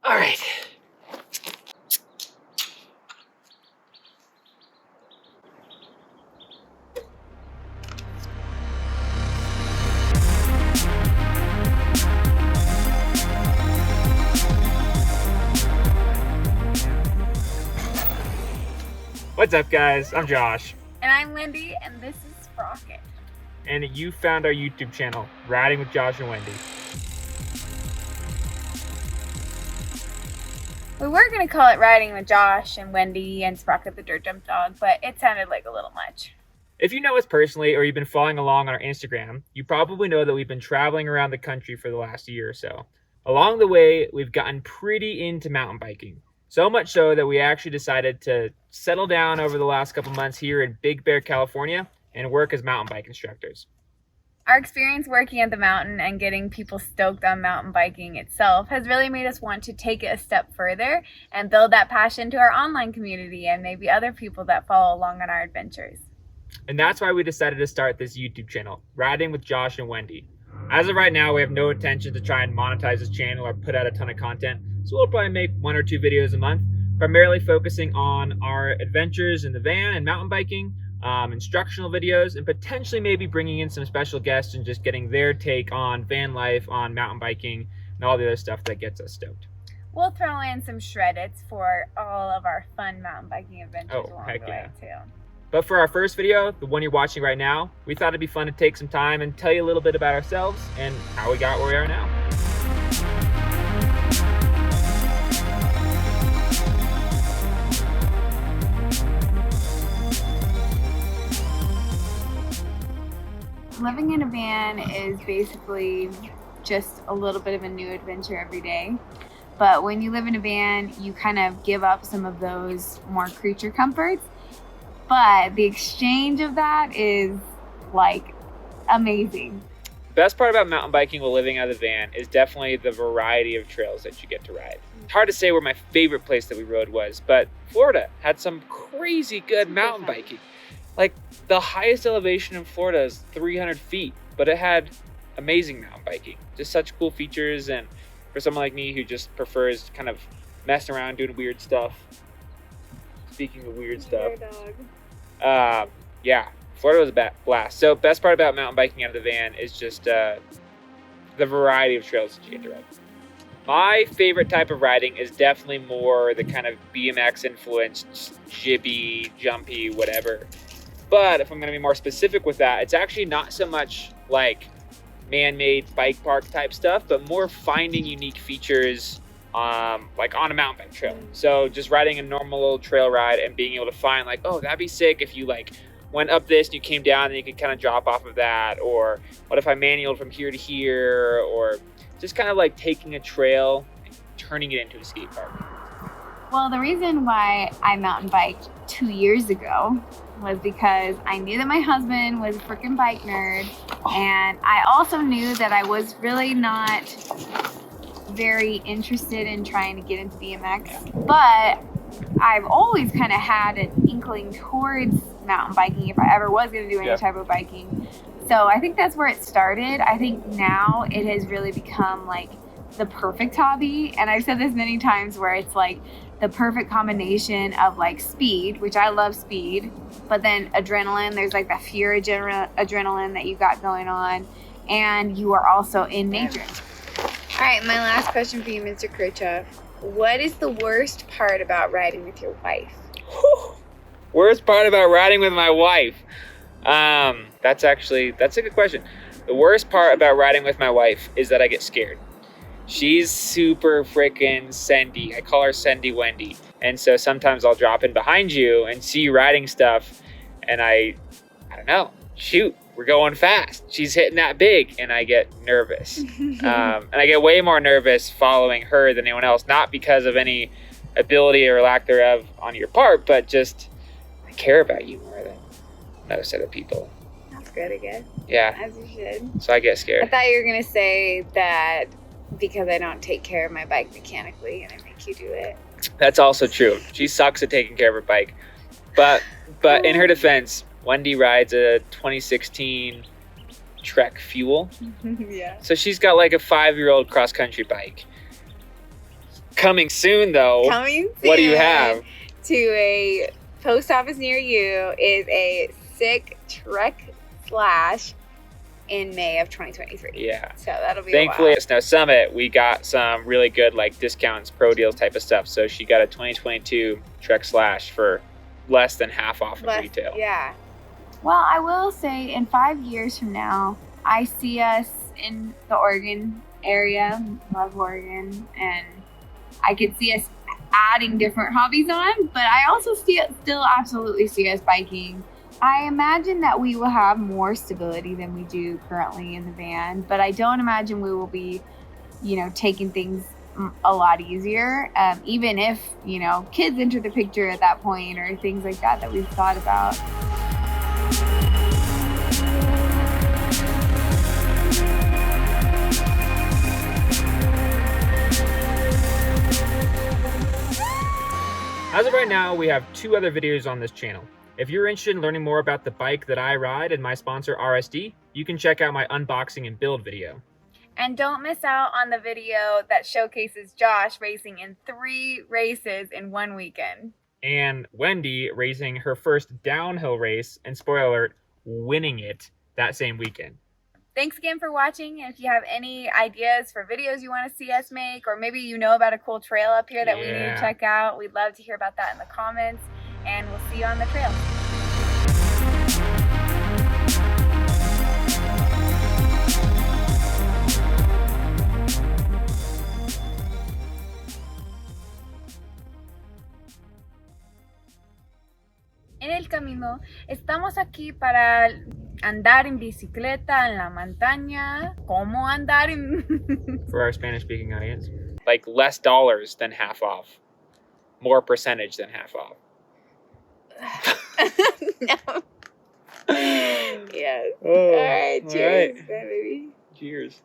All right. What's up, guys? I'm Josh. And I'm Wendy, and this is Sprocket. And you found our YouTube channel, Riding with Josh and Wendy. We were going to call it Riding with Josh and Wendy and Sprocket the Dirt Jump Dog, but it sounded like a little much. If you know us personally or you've been following along on our Instagram, you probably know that we've been traveling around the country for the last year or so. Along the way, we've gotten pretty into mountain biking. So much so that we actually decided to settle down over the last couple months here in Big Bear, California, and work as mountain bike instructors. Our experience working at the mountain and getting people stoked on mountain biking itself has really made us want to take it a step further and build that passion to our online community and maybe other people that follow along on our adventures. And that's why we decided to start this YouTube channel, Riding with Josh and Wendy. As of right now, we have no intention to try and monetize this channel or put out a ton of content, so we'll probably make 1 or 2 videos a month, primarily focusing on our adventures in the van and mountain biking, instructional videos, and potentially maybe bringing in some special guests and just getting their take on van life, on mountain biking, and all the other stuff that gets us stoked. We'll throw in some shredits for all of our fun mountain biking adventures along the way too. But for our first video, the one you're watching right now, we thought it'd be fun to take some time and tell you a little bit about ourselves and how we got where we are now. Living in a van is basically just a little bit of a new adventure every day. But when you live in a van, you kind of give up some of those more creature comforts. But the exchange of that is like amazing. The best part about mountain biking while living out of the van is definitely the variety of trails that you get to ride. It's hard to say where my favorite place that we rode was, but Florida had some crazy good mountain biking. Like the highest elevation in Florida is 300 feet, but it had amazing mountain biking. Just such cool features, and for someone like me who just prefers kind of messing around doing weird stuff. Speaking of weird stuff. Yeah, Florida was a blast. So best part about mountain biking out of the van is just the variety of trails that you get to ride. My favorite type of riding is definitely more the kind of BMX influenced, jibby, jumpy, whatever. But if I'm going to be more specific with that, it's actually not so much like man-made bike park type stuff, but more finding unique features like on a mountain bike trail. So just riding a normal little trail ride and being able to find like, oh, that'd be sick if you like went up this and you came down and you could kind of drop off of that. Or what if I manualed from here to here? Or just kind of like taking a trail and turning it into a skate park. Well, the reason why I mountain biked 2 years ago was because I knew that my husband was a freaking bike nerd, and I also knew that I was really not very interested in trying to get into BMX, but I've always kind of had an inkling towards mountain biking if I ever was going to do any type of biking. So I think that's where it started. I think now it has really become like the perfect hobby, and I've said this many times where it's like the perfect combination of like speed, which I love speed, but then adrenaline. There's like that fear adrenaline that you got going on, and you are also in nature. All right, my last question for you, Mr. Kirchhoff. What is the worst part about riding with your wife? Worst part about riding with my wife? That's a good question. The worst part about riding with my wife is that I get scared. She's super freaking sendy. I call her Sendy Wendy. And so sometimes I'll drop in behind you and see you riding stuff, and I don't know, shoot, we're going fast. She's hitting that big, and I get nervous. And I get way more nervous following her than anyone else, not because of any ability or lack thereof on your part, but just I care about you more than most other people. That's good, I guess. Yeah. As you should. So I get scared. I thought you were going to say that because I don't take care of my bike mechanically and I make you do it. That's also true. She sucks at taking care of her bike. But in her defense, Wendy rides a 2016 Trek Fuel. Yeah. So she's got like a 5-year-old cross-country bike. Coming soon, though. Coming soon What do you have? to a post office near you is a sick Trek Slash in May of 2023. Yeah. So that'll be Thankfully, a at Snow Summit, we got some really good like discounts, pro deals type of stuff. So she got a 2022 Trek Slash for less than half off of retail. Yeah. Well, I will say in 5 years from now, I see us in the Oregon area, love Oregon, and I could see us adding different hobbies on, but I also still absolutely see us biking. I imagine that we will have more stability than we do currently in the van, but I don't imagine we will be, taking things a lot easier, even if, kids enter the picture at that point or things like that we've thought about. As of right now, we have 2 other videos on this channel. If you're interested in learning more about the bike that I ride and my sponsor RSD, you can check out my unboxing and build video. And don't miss out on the video that showcases Josh racing in 3 races in 1 weekend. And Wendy racing her first downhill race, and spoiler alert, winning it that same weekend. Thanks again for watching. If you have any ideas for videos you want to see us make, or maybe you know about a cool trail up here that we need to check out, we'd love to hear about that in the comments. And we'll see you on the trail. En el camino, estamos aquí para andar en bicicleta en la montaña. ¿Cómo andar en...? For our Spanish-speaking audience. Like less dollars than half off. More percentage than half off. No. Yes. Oh, All right. Cheers, right. baby. Cheers.